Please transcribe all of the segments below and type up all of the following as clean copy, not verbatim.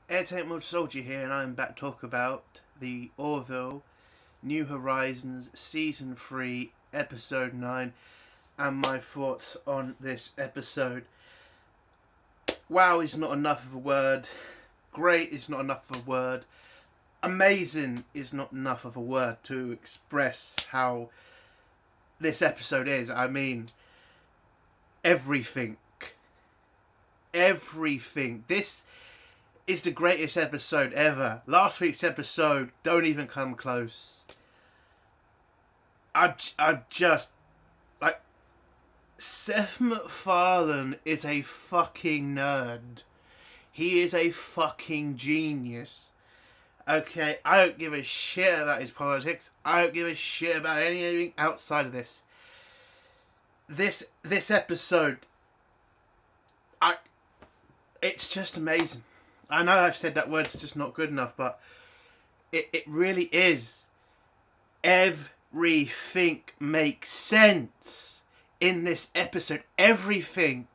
Airtight Mode Soldier here, and I'm back to talk about the Orville New Horizons Season 3, Episode 9, and my thoughts on this episode. Wow is not enough of a word. Great is not enough of a word. Amazing is not enough of a word to express how this episode is. I mean, everything. Everything. This is the greatest episode ever. Last week's episode don't even come close. I'm just like, Seth MacFarlane is a fucking nerd. He is a fucking genius. Okay, I don't give a shit about his politics. I don't give a shit about anything outside of this. This episode, it's just amazing. I know I've said that word's just not good enough, but it really is. Everything makes sense in this episode. Everything.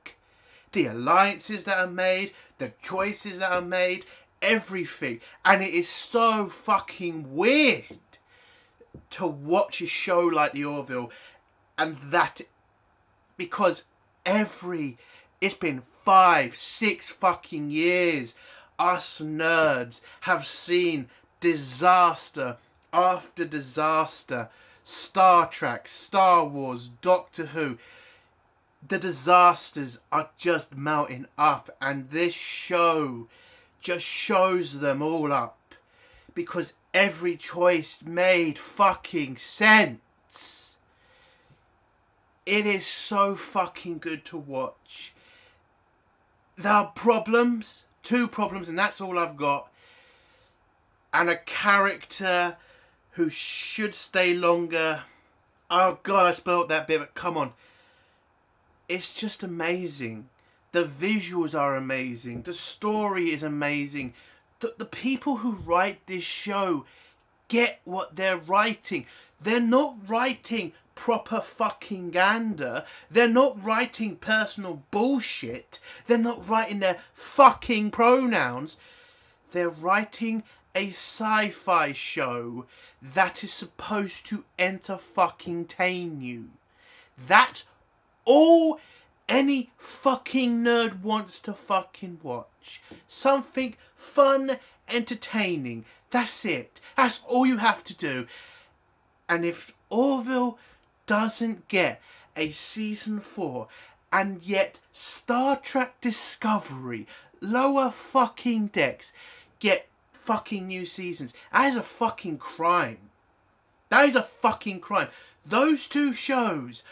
The alliances that are made, the choices that are made, everything. And it is so fucking weird to watch a show like the Orville, and that because it's been 5-6 fucking years. Us nerds have seen disaster after disaster. Star Trek, Star Wars, Doctor Who. The disasters are just mounting up, and this show just shows them all up because every choice made fucking sense. It is so fucking good to watch. There are problems. 2 problems, and that's all I've got. And a character who should stay longer. Oh god, I spoiled that bit, but come on. It's just amazing. The visuals are amazing. The story is amazing. The people who write this show get what they're writing. They're not writing proper fucking gander. They're not writing personal bullshit. They're not writing their fucking pronouns. They're writing a sci-fi show that is supposed to entertain you. That's all any fucking nerd wants to fucking watch. Something fun, entertaining. That's it. That's all you have to do. And if Orville doesn't get a season 4, and yet Star Trek Discovery, Lower fucking Decks get fucking new seasons, that is a fucking crime. That is a fucking crime. Those 2 shows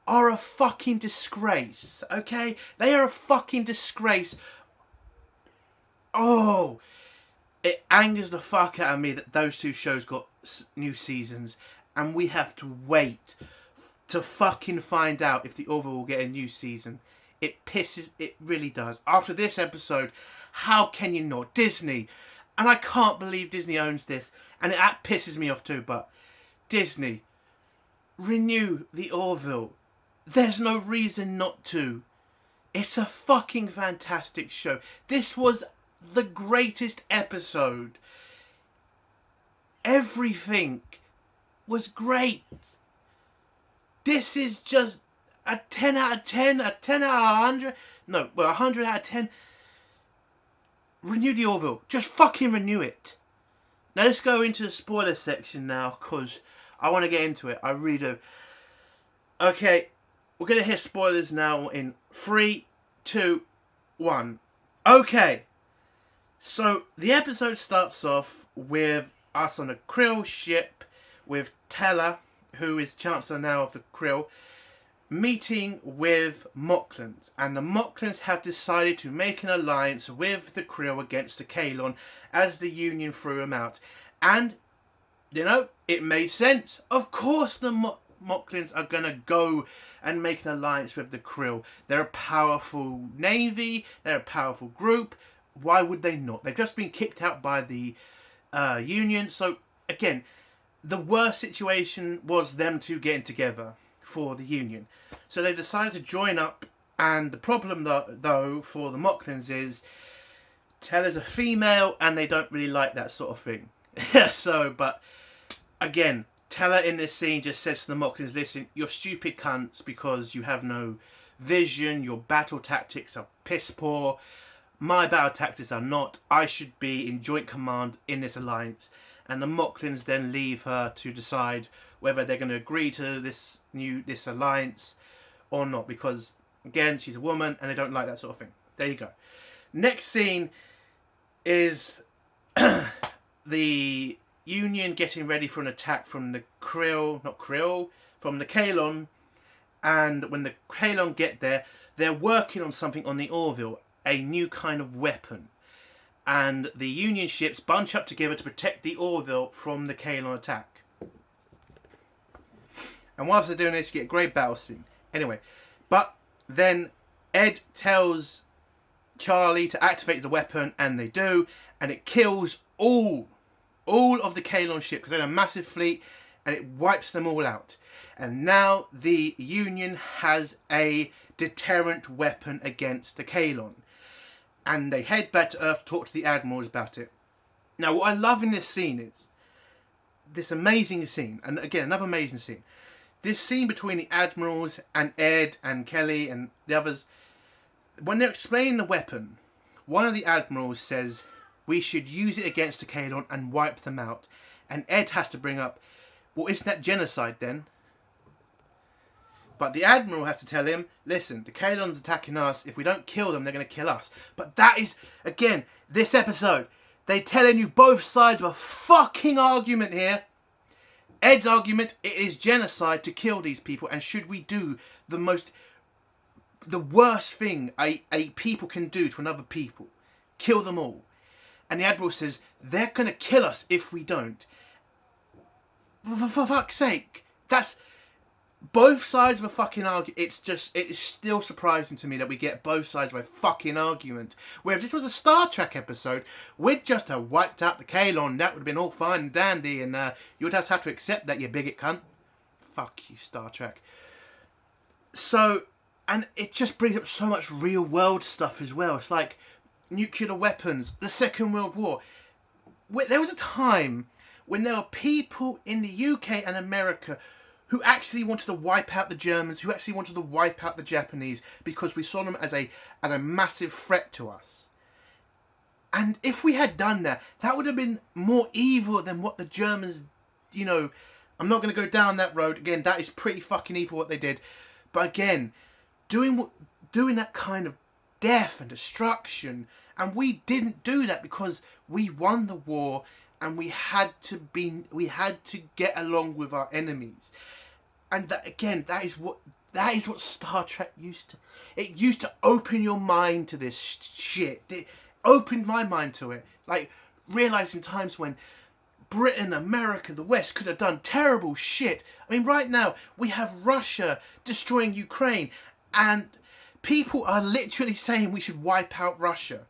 are a fucking disgrace, okay? They are a fucking disgrace. Oh, it angers the fuck out of me that those 2 shows got new seasons, and we have to wait to fucking find out if the Orville will get a new season. It really does. After this episode, how can you not? Disney, and I can't believe Disney owns this, and that pisses me off too, but Disney, renew the Orville. There's no reason not to. It's a fucking fantastic show. This was the greatest episode. Everything was great. This is just a 10 out of 10, a 10 out of 100. No, well, 100 out of 10. Renew the Orville. Just fucking renew it. Now let's go into the spoiler section now, because I want to get into it. I really do. Okay, we're going to hit spoilers now in 3, 2, 1. Okay. So the episode starts off with us on a Krill ship with Teller, who is Chancellor now of the Krill, meeting with Moclans. And the Moclans have decided to make an alliance with the Krill against the Kaylon as the Union threw them out. And, you know, it made sense. Of course the Moclans are going to go and make an alliance with the Krill. They're a powerful navy. They're a powerful group. Why would they not? They've just been kicked out by the Union. So, again, the worst situation was them 2 getting together for the Union. So they decided to join up, and the problem though for the Moclans is Teller's a female, and they don't really like that sort of thing. So, but again, Teller in this scene just says to the Mocklins, listen, you're stupid cunts because you have no vision, your battle tactics are piss poor, my battle tactics are not, I should be in joint command in this alliance. And the Mocklins then leave her to decide whether they're going to agree to this alliance or not, because again, she's a woman and they don't like that sort of thing. There you go. Next scene is the Union getting ready for an attack from the from the Kalon. And when the Kalon get there, they're working on something on the Orville, a new kind of weapon. And the Union ships bunch up together to protect the Orville from the Kalon attack. And whilst they're doing this, you get a great battle scene. Anyway, but then Ed tells Charlie to activate the weapon, and they do, and it kills all of the Kalon ships, because they're a massive fleet, and it wipes them all out. And now the Union has a deterrent weapon against the Kalon. And they head back to Earth to talk to the admirals about it. Now, what I love in this scene is this amazing scene, and again, another amazing scene. This scene between the admirals and Ed and Kelly and the others, when they're explaining the weapon, one of the admirals says, we should use it against the Kalon and wipe them out. And Ed has to bring up, well, isn't that genocide then? But the Admiral has to tell him, listen, the Kalon's attacking us. If we don't kill them, they're going to kill us. But that is, again, this episode, they're telling you both sides of a fucking argument here. Ed's argument, it is genocide to kill these people. And should we do the worst thing a people can do to another people? Kill them all. And the Admiral says, they're going to kill us if we don't. For fuck's sake. That's both sides of a fucking argument. It is still surprising to me that we get both sides of a fucking argument. Where if this was a Star Trek episode, we'd just have wiped out the Kalon. That would have been all fine and dandy. And you'd just have to accept that, you bigot cunt. Fuck you, Star Trek. So, and it just brings up so much real world stuff as well. It's like nuclear weapons, the Second World War. There was a time when there were people in the UK and America who actually wanted to wipe out the Germans, who actually wanted to wipe out the Japanese, because we saw them as a massive threat to us. And if we had done that, that would have been more evil than what the Germans, I'm not going to go down that road. Again, that is pretty fucking evil what they did. But again, doing that kind of death and destruction, and we didn't do that because we won the war and we had to get along with our enemies. And that, again, that is what Star Trek used to. It used to open your mind to this shit. It opened my mind to it. Like, realising times when Britain, America, the West could have done terrible shit. I mean, right now, we have Russia destroying Ukraine. And people are literally saying we should wipe out Russia.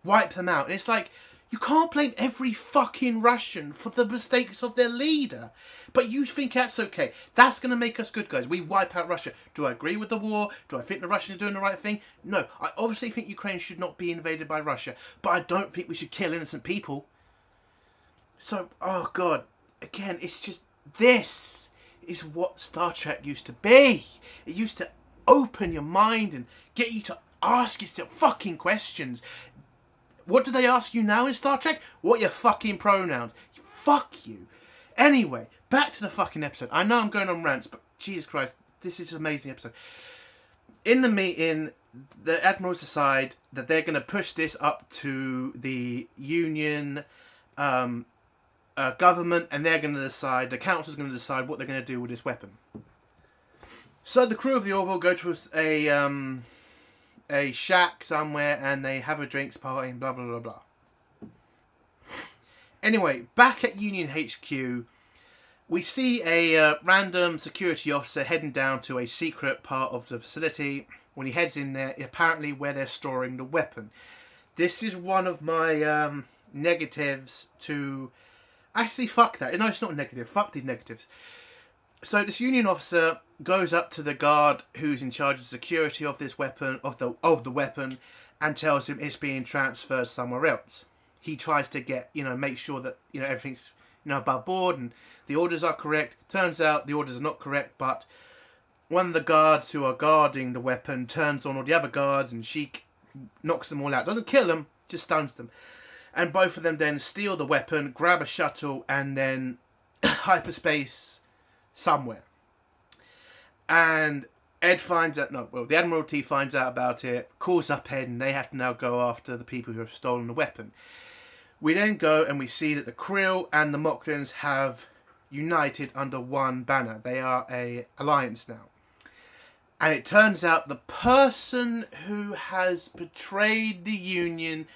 Wipe them out. And it's like, you can't blame every fucking Russian for the mistakes of their leader. But you think that's okay. That's going to make us good guys. We wipe out Russia. Do I agree with the war? Do I think the Russians are doing the right thing? No. I obviously think Ukraine should not be invaded by Russia. But I don't think we should kill innocent people. So, oh God. Again, it's just, this is what Star Trek used to be. It used to open your mind and get you to ask yourself fucking questions. What do they ask you now in Star Trek? What are your fucking pronouns? Fuck you. Anyway, back to the fucking episode. I know I'm going on rants, but Jesus Christ, this is an amazing episode. In the meeting, the admirals decide that they're going to push this up to the Union government, and they're going to decide, the council's going to decide what they're going to do with this weapon. So the crew of the Orville go to a shack somewhere, and they have a drinks party and blah blah blah blah. Anyway, back at Union HQ, we see a random security officer heading down to a secret part of the facility. When he heads in there, apparently where they're storing the weapon. This is one of my negatives to... Actually, fuck that. No, it's not negative. Fuck these negatives. So this Union officer goes up to the guard who's in charge of security of this weapon, of the weapon, and tells him it's being transferred somewhere else. He tries to get, make sure that, everything's, above board and the orders are correct. Turns out the orders are not correct, but one of the guards who are guarding the weapon turns on all the other guards and she knocks them all out. Doesn't kill them, just stuns them. And both of them then steal the weapon, grab a shuttle, and then hyperspace somewhere. And Ed finds out, the Admiralty finds out about it, calls up Ed, and they have to now go after the people who have stolen the weapon. We then go and we see that the Krill and the Moclans have united under one banner. They are a alliance now. And it turns out the person who has betrayed the Union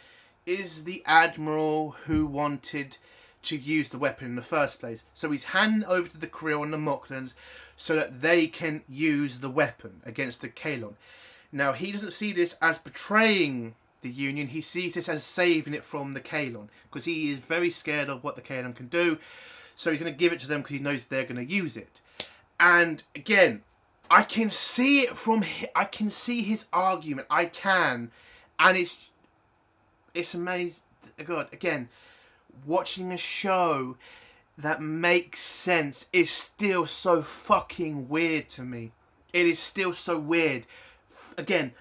is the Admiral who wanted to use the weapon in the first place. So he's handing over to the Krill and the Moclans so that they can use the weapon against the Kaelon. Now, he doesn't see this as betraying the Union. He sees this as saving it from the Kaelon, because he is very scared of what the Kaelon can do. So he's going to give it to them because he knows they're going to use it. And again, I can see it I can see his argument. I can. And it's amazing. God, again, watching a show that makes sense is still so fucking weird to me. It is still so weird. Again,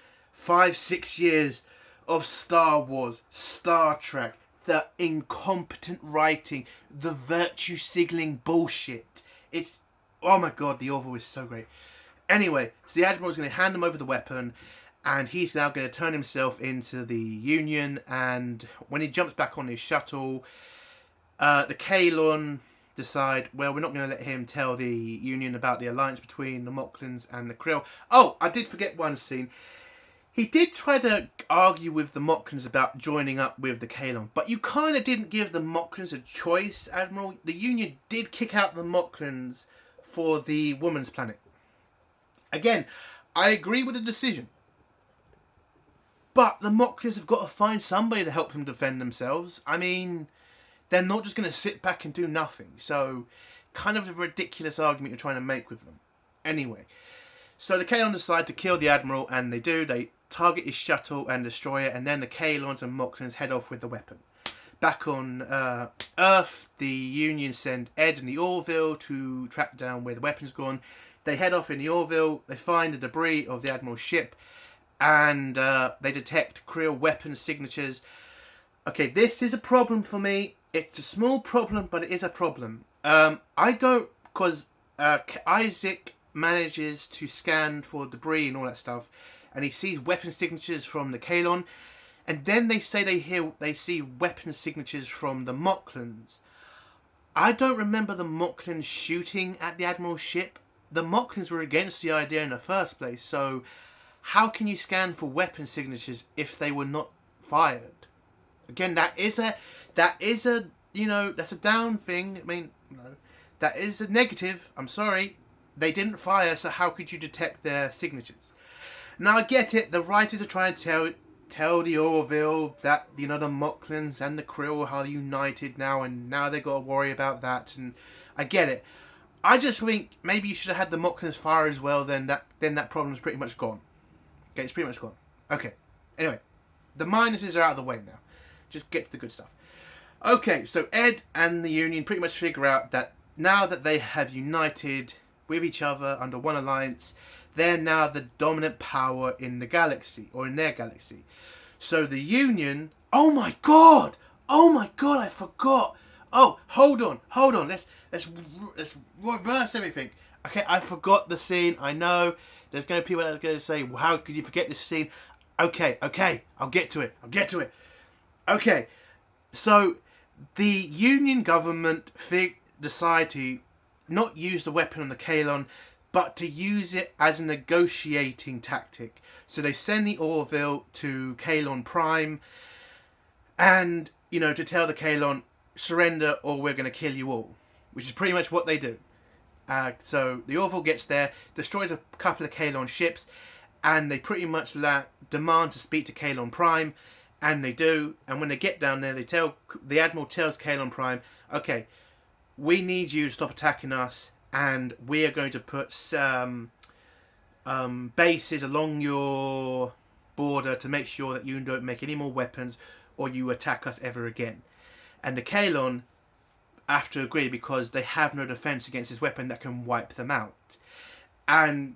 5-6 years of Star Wars, Star Trek, the incompetent writing, the virtue signaling bullshit. It's, oh my god, the Orville is so great. Anyway, so the Admiral's going to hand him over the weapon, and he's now going to turn himself into the Union, and when he jumps back on his shuttle, the Kaelon decide, well, we're not going to let him tell the Union about the alliance between the Moclans and the Krill. Oh, I did forget one scene. He did try to argue with the Moclans about joining up with the Kaelon, but you kind of didn't give the Moclans a choice, Admiral. The Union did kick out the Moclans for the woman's planet. Again, I agree with the decision. But the Moclans have got to find somebody to help them defend themselves. I mean, they're not just going to sit back and do nothing. So, kind of a ridiculous argument you're trying to make with them. Anyway, so the Kaelon decide to kill the Admiral, and they do. They target his shuttle and destroy it, and then the Kaelons and Moclans head off with the weapon. Back on Earth, the Union send Ed and the Orville to track down where the weapon's gone. They head off in the Orville, they find the debris of the Admiral's ship, and they detect Krill weapon signatures. Okay, this is a problem for me. It's a small problem, but it is a problem. Because Isaac manages to scan for debris and all that stuff, and he sees weapon signatures from the Kaelon, and then they say they see weapon signatures from the Moclans. I don't remember the Moclans shooting at the Admiral's ship. The Moclans were against the idea in the first place, so how can you scan for weapon signatures if they were not fired? Again, that's a down thing. I mean, that is a negative. I'm sorry. They didn't fire, so how could you detect their signatures? Now, I get it. The writers are trying to tell the Orville that, the Moclans and the Krill are united now, and now they've got to worry about that, and I get it. I just think maybe you should have had the Moclans fire as well, then that problem's pretty much gone. Okay, it's pretty much gone. Okay, anyway, the minuses are out of the way now. Just get to the good stuff. Okay, so Ed and the Union pretty much figure out that now that they have united with each other under one alliance, they're now the dominant power in the galaxy, or in their galaxy. So the Union... Oh my god, I forgot. Oh, hold on. Let's reverse everything. Okay, I forgot the scene. I know there's going to be people that are going to say, well, how could you forget this scene? Okay, I'll get to it. Okay, so the Union government decide to not use the weapon on the Kaelon, but to use it as a negotiating tactic. So they send the Orville to Kaelon Prime, and, to tell the Kaelon, surrender or we're going to kill you all. Which is pretty much what they do. So the Orville gets there, destroys a couple of Kaelon ships, and they pretty much demand to speak to Kaelon Prime, and they do. And when they get down there, the Admiral tells Kaelon Prime, okay, we need you to stop attacking us, and we are going to put some bases along your border to make sure that you don't make any more weapons or you attack us ever again. And the Kaelon have to agree because they have no defense against this weapon that can wipe them out. And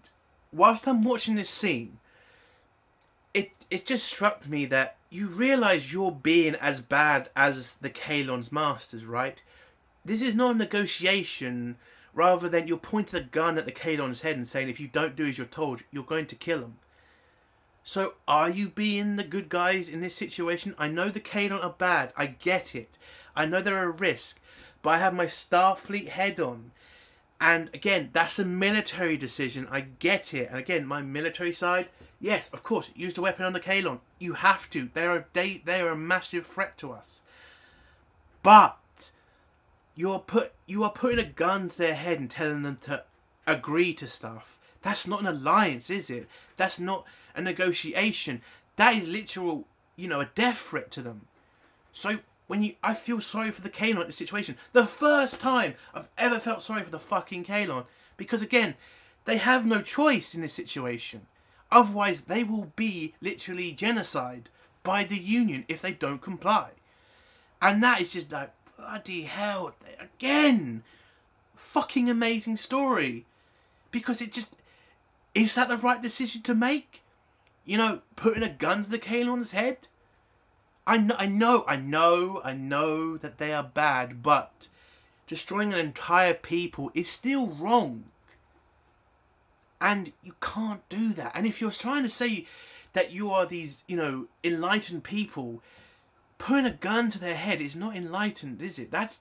whilst I'm watching this scene, it just struck me that you realise you're being as bad as the Kaelon's masters, right? This is not a negotiation, rather than you're pointing a gun at the Kaelon's head and saying, if you don't do as you're told, you're going to kill him. So are you being the good guys in this situation? I know the Kaelon are bad, I get it. I know they're a risk, but I have my Starfleet head on. And again, that's a military decision, I get it. And again, my military side, yes, of course, use the weapon on the Kaelon. You have to. They are a massive threat to us. But you are putting a gun to their head and telling them to agree to stuff. That's not an alliance, is it? That's not a negotiation. That is literal, a death threat to them. So I feel sorry for the Kaelon in this situation. The first time I've ever felt sorry for the fucking Kaelon, because again, they have no choice in this situation. Otherwise, they will be literally genocide by the Union if they don't comply. And that is just like, bloody hell, again, fucking amazing story. Because is that the right decision to make? Putting a gun to the Kaelon's head? I know that they are bad, but destroying an entire people is still wrong. And you can't do that. And if you're trying to say that you are these, enlightened people, putting a gun to their head is not enlightened, is it? That's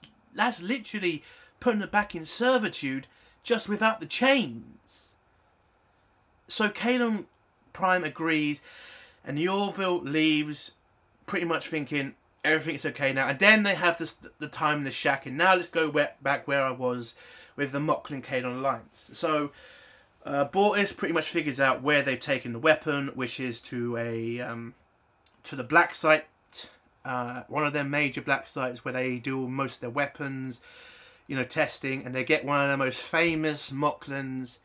literally putting them back in servitude, just without the chains. So Kaelon Prime agrees, and the Orville leaves, pretty much thinking everything's okay now. And then they have the time in the shack, and now let's go back where I was with the Moclan Kaelon alliance. So Bortus pretty much figures out where they've taken the weapon, which is to the black site, one of their major black sites where they do most of their weapons, testing, and they get one of the most famous Moclan's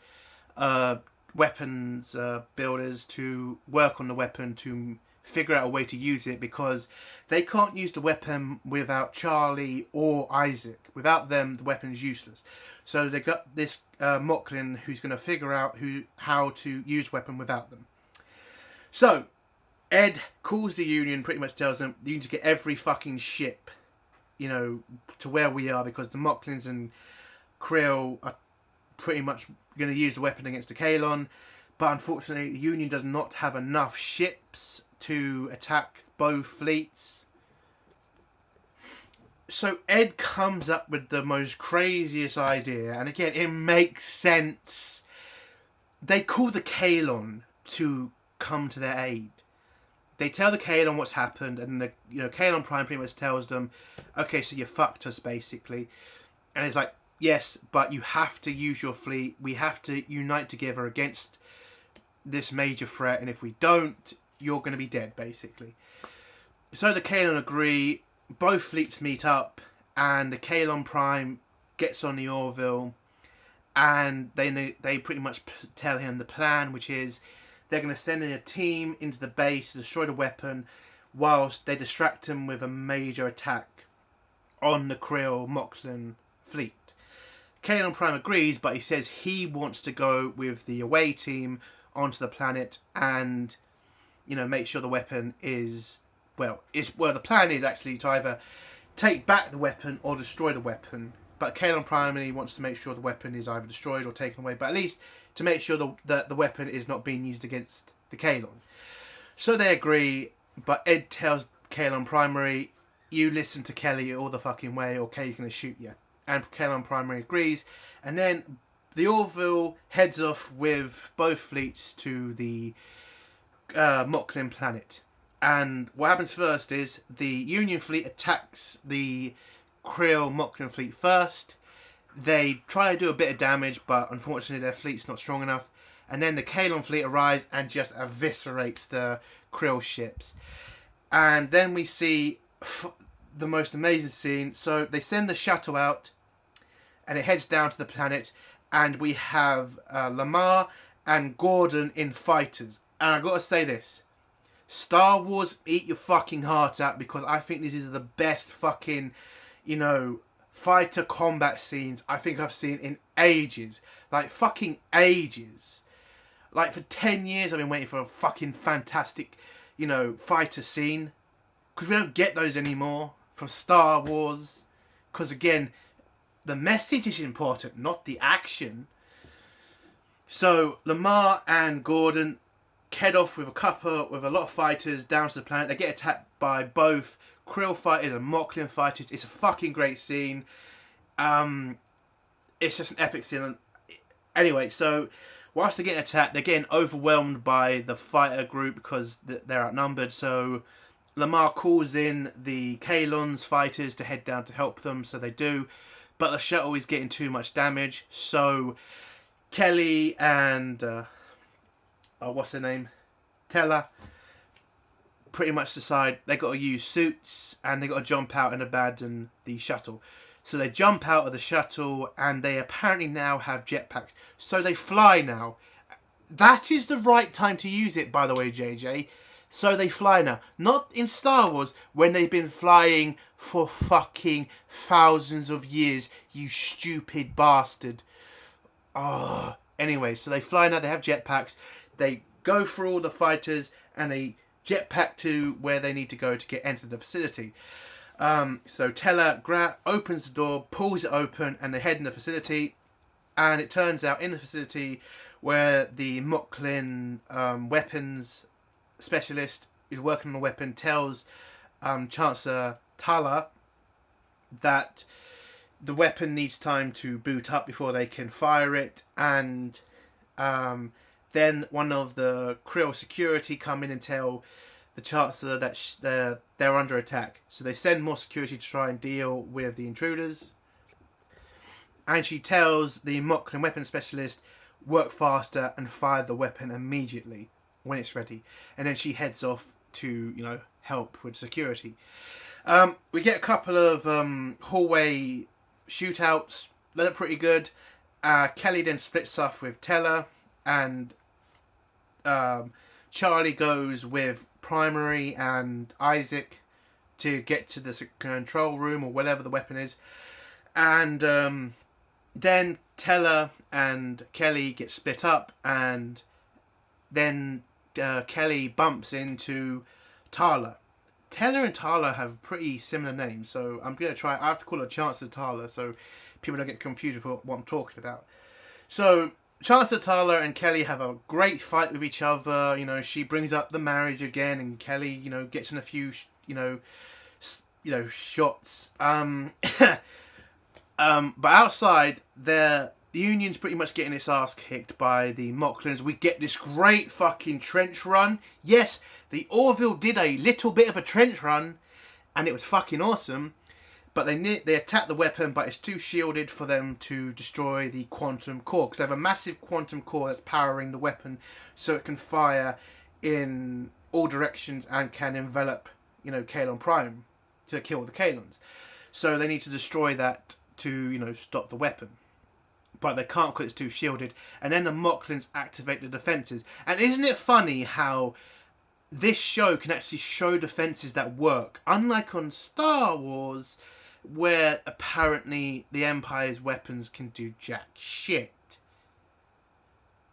weapons builders to work on the weapon to figure out a way to use it, because they can't use the weapon without Charlie or Isaac. Without them, the weapon's useless. So they got this Moclan who's going to figure out how to use the weapon without them. So Ed calls the Union, pretty much tells them you need to get every fucking ship, to where we are, because the Moclans and Krill are pretty much going to use the weapon against the Kaelon. But unfortunately, the Union does not have enough ships to attack both fleets. So Ed comes up with the most craziest idea, and again, it makes sense. They call the Kaelon to come to their aid. They tell the Kaelon what's happened, and the Kaelon Prime pretty much tells them, okay, so you fucked us, basically. And it's like, yes, but you have to use your fleet. We have to unite together against this major threat, and if we don't, you're going to be dead, basically. So the Kaelon agree. Both fleets meet up, and the Kaelon Prime gets on the Orville, and they pretty much tell him the plan, which is they're going to send in a team into the base to destroy the weapon, whilst they distract him with a major attack on the Krill Moclan fleet. Kaelon Prime agrees, but he says he wants to go with the away team onto the planet and, make sure the weapon is... the plan is actually to either take back the weapon or destroy the weapon. But Kaelon primarily wants to make sure the weapon is either destroyed or taken away, but at least to make sure that the weapon is not being used against the Kaelon. So they agree, but Ed tells Kaelon Primary, you listen to Kelly all the fucking way or Kelly's going to shoot you. And Kaelon Primary agrees, and then the Orville heads off with both fleets to the Moclan planet. And what happens first is the Union fleet attacks the Krill Moclan fleet first. They try to do a bit of damage, but unfortunately their fleet's not strong enough. And then the Kaelon fleet arrives and just eviscerates the Krill ships. And then we see the most amazing scene. So they send the shuttle out, and it heads down to the planet, and we have Lamar and Gordon in fighters. And I've got to say this. Star Wars, eat your fucking heart out, because I think this is the best fucking, fighter combat scenes I think I've seen in ages. Like, fucking ages. Like, for 10 years I've been waiting for a fucking fantastic, fighter scene. Because we don't get those anymore from Star Wars. Because, again, the message is important, not the action. So, Lamar and Gordon head off with a lot of fighters down to the planet. They get attacked by both Krill fighters and Mocklin fighters. It's a fucking great scene. It's just an epic scene. Anyway, so whilst they're getting attacked, they're getting overwhelmed by the fighter group because they're outnumbered. So Lamar calls in the Kalon's fighters to head down to help them. So they do, but the shuttle is getting too much damage. So Kelly and what's her name? Teller pretty much decide they got to use suits and they got to jump out and abandon the shuttle. So they jump out of the shuttle and they apparently now have jetpacks. So they fly now. That is the right time to use it, by the way, JJ. So they fly now. Not in Star Wars, when they've been flying for fucking thousands of years, you stupid bastard. Anyway, so they fly now, they have jetpacks. They go through all the fighters and they jetpack to where they need to go to enter the facility. So Teller opens the door, pulls it open, and they head in the facility. And it turns out in the facility where the Mocklin weapons specialist who's working on the weapon tells Chancellor Tala that the weapon needs time to boot up before they can fire it, and then one of the Krill security come in and tell the Chancellor that they're under attack. So they send more security to try and deal with the intruders. And she tells the Mocklin weapon specialist, work faster and fire the weapon immediately when it's ready. And then she heads off to, help with security. We get a couple of hallway shootouts. They look pretty good. Kelly then splits off with Teller, and Charlie goes with Primary and Isaac to get to the control room or whatever the weapon is. And then Teller and Kelly get split up, and then Kelly bumps into Tala. Teller and Tala have pretty similar names, so I'm going to try. I have to call her Chancellor Tala so people don't get confused with what I'm talking about. So Chancellor Tala and Kelly have a great fight with each other. She brings up the marriage again, and Kelly, gets in a few, shots. But outside, the Union's pretty much getting its ass kicked by the Mocklins. We get this great fucking trench run. Yes, the Orville did a little bit of a trench run, and it was fucking awesome. But they attack the weapon, but it's too shielded for them to destroy the quantum core, because they have a massive quantum core that's powering the weapon, so it can fire in all directions and can envelop, Kalon Prime to kill the Kalons. So they need to destroy that to, stop the weapon. But they can't because it's too shielded. And then the Mocklins activate the defences. And isn't it funny how this show can actually show defences that work? Unlike on Star Wars, where apparently the Empire's weapons can do jack shit.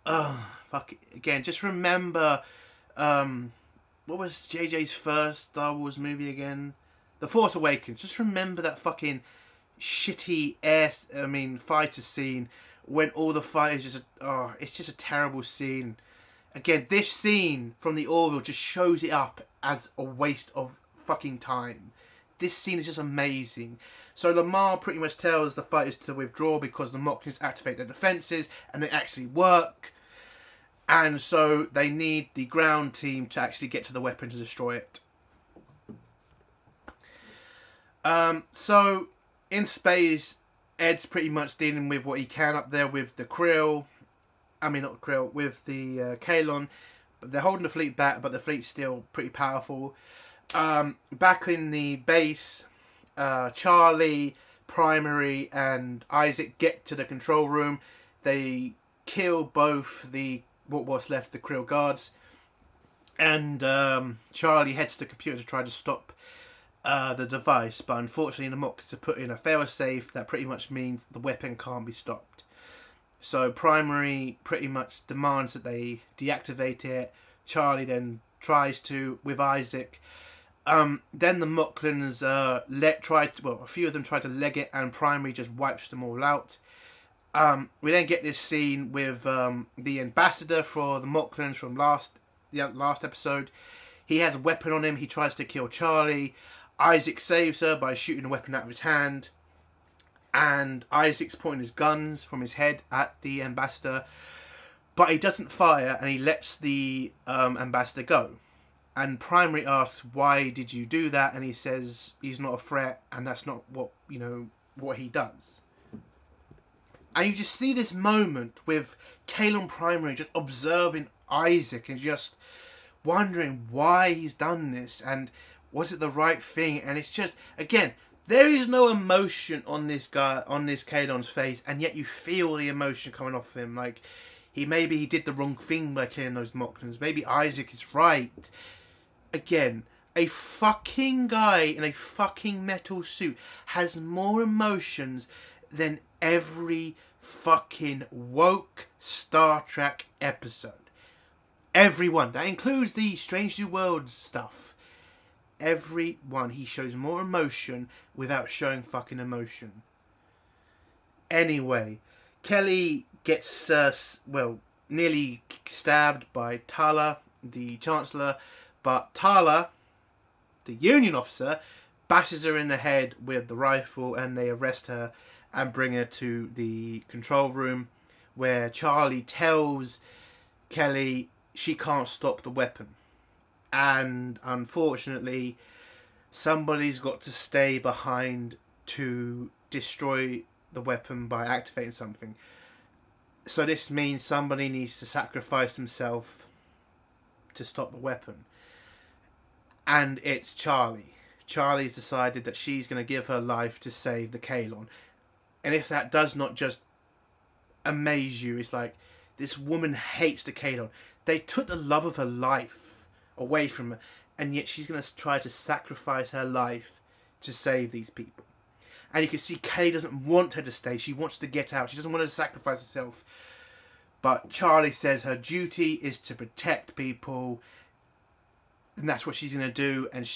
Fuck it. Again, just remember, what was JJ's first Star Wars movie again? The Force Awakens. Just remember that fucking shitty fighter scene when all the fighters just, it's just a terrible scene. Again, this scene from the Orville just shows it up as a waste of fucking time. This scene is just amazing. So Lamar pretty much tells the fighters to withdraw because the Mocklins activate their defences, and they actually work. And so they need the ground team to actually get to the weapon to destroy it. So in space, Ed's pretty much dealing with what he can up there with the Krill. With the Kalon. But they're holding the fleet back, but the fleet's still pretty powerful. Back in the base, Charlie, Primary, and Isaac get to the control room. They kill both the Krill guards, And Charlie heads to the computer to try to stop the device, but unfortunately the Mockers have put in a failsafe that pretty much means the weapon can't be stopped. So Primary pretty much demands that they deactivate it. Charlie then tries to with Isaac. Then the Mocklins a few of them try to leg it, and Primary just wipes them all out. We then get this scene with the ambassador for the Mocklins from last episode. He has a weapon on him. He tries to kill Charlie. Isaac saves her by shooting a weapon out of his hand. And Isaac's pointing his guns from his head at the ambassador. But he doesn't fire, and he lets the ambassador go. And Primary asks, why did you do that? And he says he's not a threat, and that's not what he does. And you just see this moment with Kayla Primary just observing Isaac and just wondering why he's done this and was it the right thing. And it's just, again, there is no emotion on this guy, on this Kalon's face, and yet you feel the emotion coming off of him. Like, he did the wrong thing by killing those Mocklins. Maybe Isaac is right. Again, a fucking guy in a fucking metal suit has more emotions than every fucking woke Star Trek episode. Everyone. That includes the Strange New Worlds stuff. Everyone. He shows more emotion without showing fucking emotion. Anyway, Kelly gets, nearly stabbed by Tala, the Chancellor, but Tala, the Union officer, bashes her in the head with the rifle, and they arrest her and bring her to the control room, where Charlie tells Kelly she can't stop the weapon. And unfortunately, somebody's got to stay behind to destroy the weapon by activating something. So this means somebody needs to sacrifice himself to stop the weapon. And it's Charlie. Charlie's decided that she's going to give her life to save the Kalon. And if that does not just amaze you, it's like, this woman hates the Kalon. They took the love of her life away from her, and yet she's going to try to sacrifice her life to save these people. And you can see Kelly doesn't want her to stay. She wants to get out. She doesn't want her to sacrifice herself. But Charlie says her duty is to protect people, and that's what she's going to do. And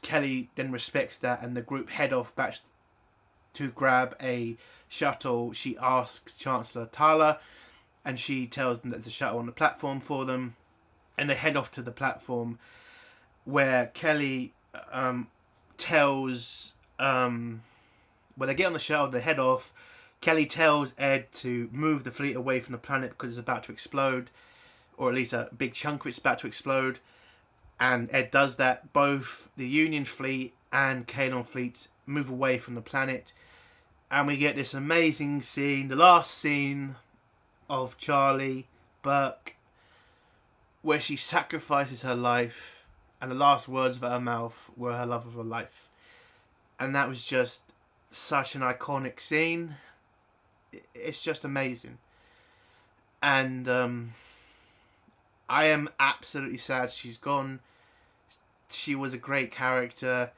Kelly then respects that, and the group head off back to grab a shuttle. She asks Chancellor Tala, and she tells them that there's a shuttle on the platform for them. And they head off to the platform, where Kelly tells... when they get on the shuttle, they head off. Kelly tells Ed to move the fleet away from the planet because it's about to explode. Or at least a big chunk of it's about to explode. And Ed does that. Both the Union fleet and Kalon fleets move away from the planet. And we get this amazing scene, the last scene of Charlie Burke, where she sacrifices her life, and the last words of her mouth were her love of her life. And that was just such an iconic scene. It's just amazing. And I am absolutely sad she's gone. She was a great character.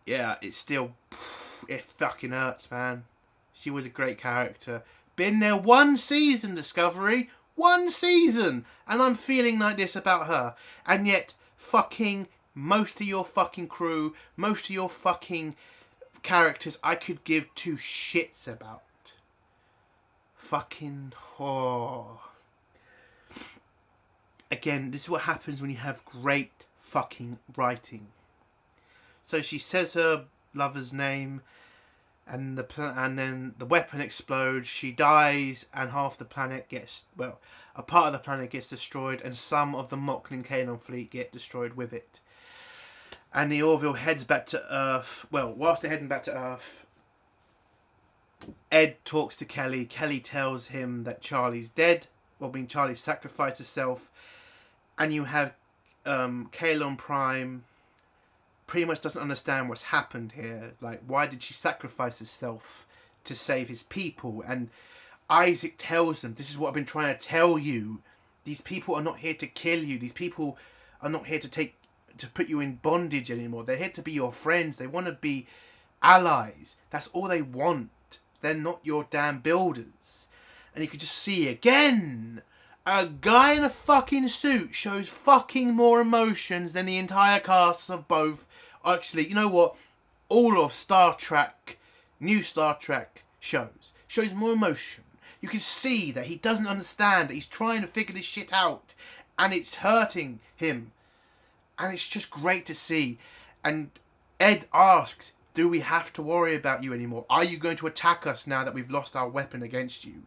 Yeah, it fucking hurts, man. She was a great character. Been there one season, Discovery. One season. And I'm feeling like this about her. And yet, fucking most of your fucking crew, most of your fucking characters, I could give two shits about. Fucking Again, this is what happens when you have great fucking writing. So she says her lover's name, and then the weapon explodes. She dies, and half the planet a part of the planet gets destroyed, and some of the Mocklin Kalon fleet get destroyed with it. And the Orville heads back to Earth. Well, whilst they're heading back to Earth, Ed talks to Kelly. Kelly tells him that Charlie's dead. Charlie sacrificed herself. And you have Kalon Prime pretty much doesn't understand what's happened here. Like, why did she sacrifice herself to save his people? And Isaac tells them, this is what I've been trying to tell you. These people are not here to kill you. These people are not here to put you in bondage anymore. They're here to be your friends. They want to be allies. That's all they want. They're not your damn builders. And you can just see again, a guy in a fucking suit shows fucking more emotions than the entire cast of both. Actually, you know what? All of Star Trek, new Star Trek shows more emotion. You can see that he doesn't understand, that he's trying to figure this shit out, and it's hurting him. And it's just great to see. And Ed asks, do we have to worry about you anymore? Are you going to attack us now that we've lost our weapon against you?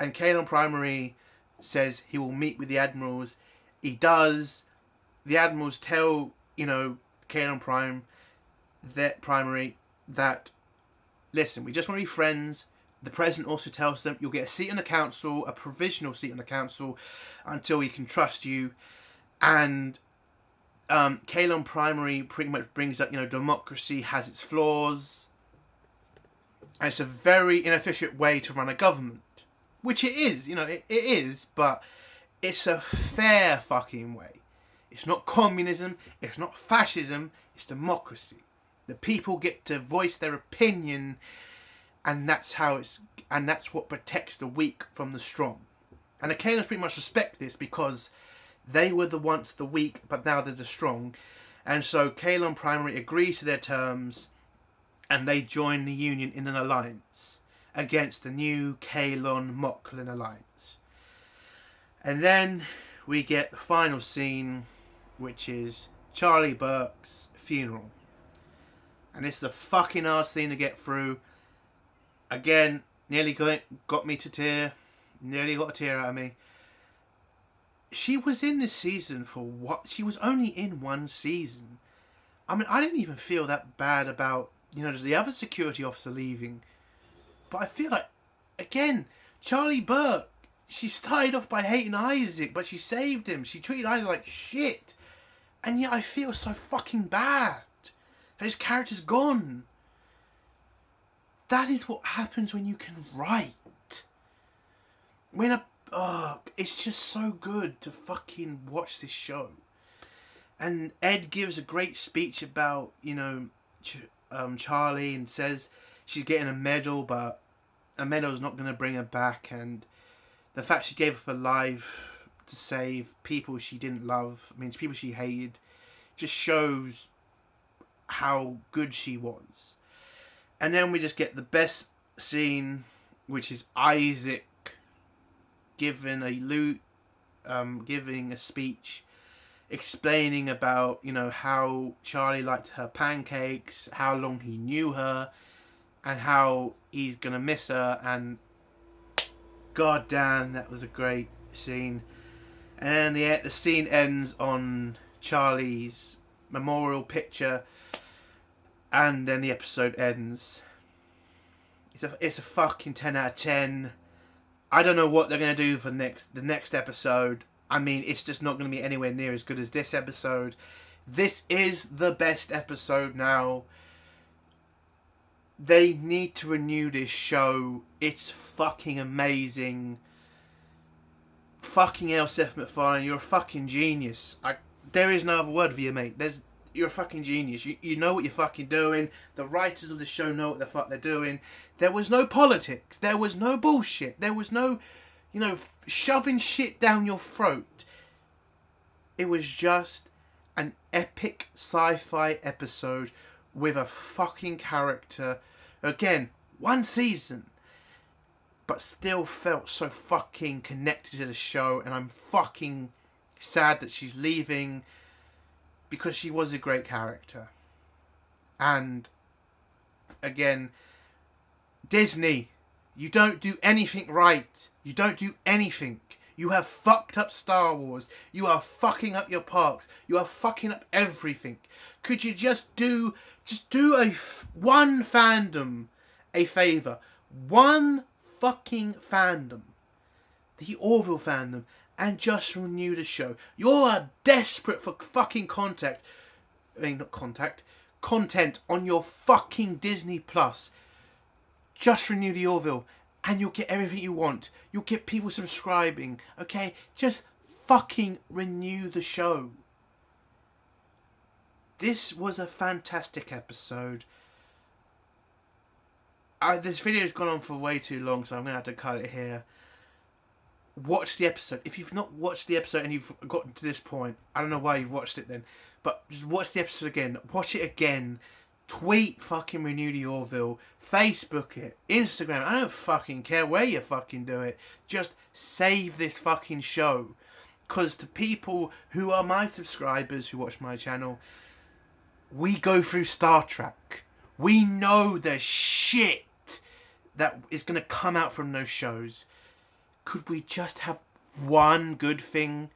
And Kaelon Primary says he will meet with the admirals. He does. The admirals tell, Kaelon Primary that, listen, we just want to be friends. The president also tells them you'll get a seat on the council, a provisional seat on the council, until we can trust you. And Kaelon Primary pretty much brings up, democracy has its flaws. And it's a very inefficient way to run a government. Which it is, it is, but it's a fair fucking way. It's not communism, it's not fascism, it's democracy. The people get to voice their opinion, and that's what protects the weak from the strong. And the Kaelons pretty much respect this because they were once the weak, but now they're the strong. And so Kaelon Primary agrees to their terms, and they join the Union in an alliance against the new Kaelon-Moclan alliance. And then we get the final scene, which is Charlie Burke's funeral. And it's the fucking hard scene to get through. Again, nearly got me to tear. Nearly got a tear out of me. She was in this season for what? She was only in one season. I mean, I didn't even feel that bad about, the other security officer leaving. But I feel like, again, Charlie Burke, she started off by hating Isaac, but she saved him. She treated Isaac like shit. And yet I feel so fucking bad that his character's gone. That is what happens when you can write. It's just so good to fucking watch this show. And Ed gives a great speech about, Charlie, and says she's getting a medal, but a medal's not going to bring her back. And the fact she gave up her life to save people she didn't love, people she hated, just shows how good she was. And then we just get the best scene, which is Isaac giving a speech explaining about, how Charlie liked her pancakes, how long he knew her, and how he's gonna miss her. And god damn, that was a great scene. And the scene ends on Charlie's memorial picture, and then the episode ends. It's a fucking 10 out of 10. I don't know what they're gonna do for the next episode. It's just not going to be anywhere near as good as this episode. This is the best episode now. They need to renew this show. It's fucking amazing. Fucking hell, Seth MacFarlane, you're a fucking genius. There is no other word for you, mate. You're a fucking genius. You know what you're fucking doing. The writers of the show know what the fuck they're doing. There was no politics. There was no bullshit. There was no, shoving shit down your throat. It was just an epic sci-fi episode with a fucking character. Again, one season, but still felt so fucking connected to the show. And I'm fucking sad that she's leaving, because she was a great character. And again, Disney, you don't do anything right. You don't do anything. You have fucked up Star Wars. You are fucking up your parks. You are fucking up everything. Could you just do one fandom a favour? One fucking fandom. The Orville fandom. And just renew the show. You're desperate for fucking content on your fucking Disney Plus. Just renew the Orville and you'll get everything you want. You'll get people subscribing. Okay? Just fucking renew the show. This was a fantastic episode. This video has gone on for way too long, so I'm going to have to cut it here. Watch the episode. If you've not watched the episode and you've gotten to this point, I don't know why you've watched it then, but just watch the episode again. Watch it again. Tweet fucking Renew the Orville. Facebook it. Instagram. I don't fucking care where you fucking do it. Just save this fucking show. Because to people who are my subscribers who watch my channel, we go through Star Trek. We know the shit that is going to come out from those shows. Could we just have one good thing?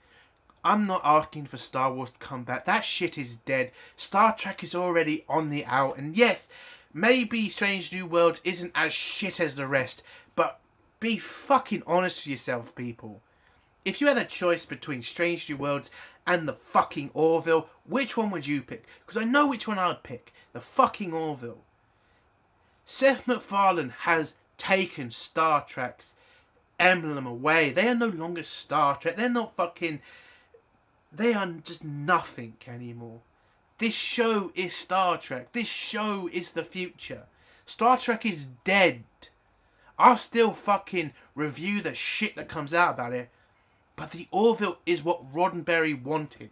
I'm not asking for Star Wars to come back. That shit is dead. Star Trek is already on the out. And yes, maybe Strange New Worlds isn't as shit as the rest. But be fucking honest with yourself, people. If you had a choice between Strange New Worlds and the fucking Orville, which one would you pick? Because I know which one I'd pick. The fucking Orville. Seth MacFarlane has taken Star Trek's emblem away. They are no longer Star Trek. They're not fucking... They are just nothing anymore. This show is Star Trek. This show is the future. Star Trek is dead. I'll still fucking review the shit that comes out about it. But the Orville is what Roddenberry wanted.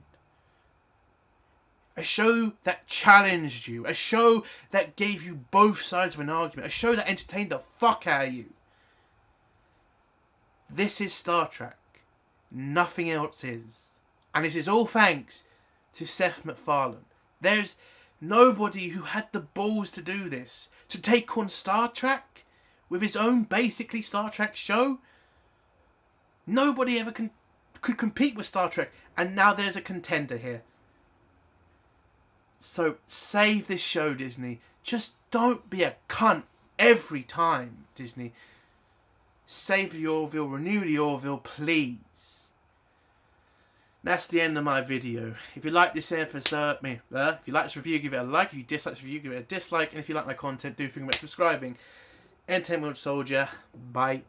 A show that challenged you. A show that gave you both sides of an argument. A show that entertained the fuck out of you. This is Star Trek. Nothing else is. And this is all thanks to Seth MacFarlane. There's nobody who had the balls to do this. To take on Star Trek with his own basically Star Trek show. Nobody ever could compete with Star Trek. And now there's a contender here. So save this show, Disney. Just don't be a cunt every time, Disney. Save the Orville, renew the Orville, please. That's the end of my video. If you like this episode, if you like this review, give it a like. If you dislike this review, give it a dislike. And if you like my content, do think about subscribing. Entertainment Soldier. Bye.